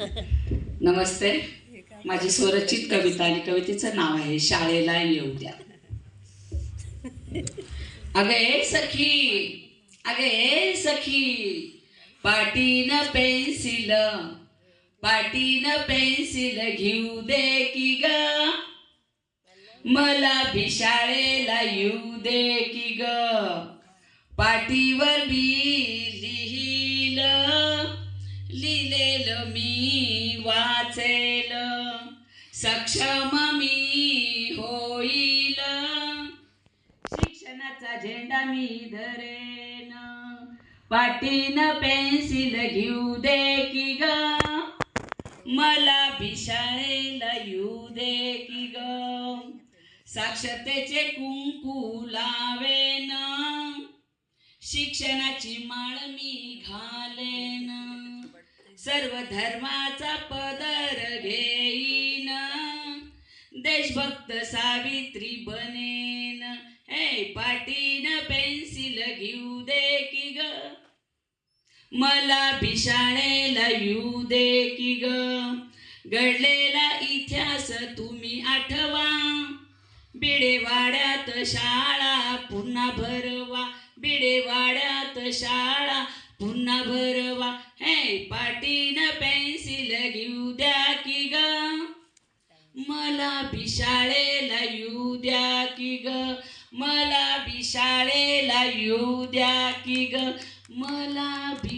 नमस्ते. माझी स्वरचित कविता आणि कवितेचं नाव आहे शाळेला येऊ द्या. अगं ए सखी, अगं ए सखी, पाटीनं पेन्सिल घेऊ दे की ग, मला भी शाळेला येऊ दे की ग. पाटीवर लिहिलेलं मी वाचेल, सक्षम मी होईल, शिक्षणाचा झेंडा मी धरेन. पाटीनं पेन्सिल घेऊ दे की ग, मला भी शाळेला येऊ दे की ग. साक्षरतेचे कुंकू लावेन, शिक्षणाची माळ मी घालेन, सर्व धर्माचा पदर घेईन, देशभक्त सावित्री बनेन. हे पाटीनं पेन्सिल घेऊ दे की ग, मला भी शाळेला येऊ दे की ग. घडलेला इतिहास तुम्ही आठवा, बिडेवाड्यात शाळा पुन्हा भरवा, बिडेवाड्यात शाळा पुन्हा भरवा. हे पाटीनं पेन्सिल घेऊ द्या की ग, मला भी शाळेला येऊ द्या की ग, मला भी शाळेला येऊ द्या की ग, मला भी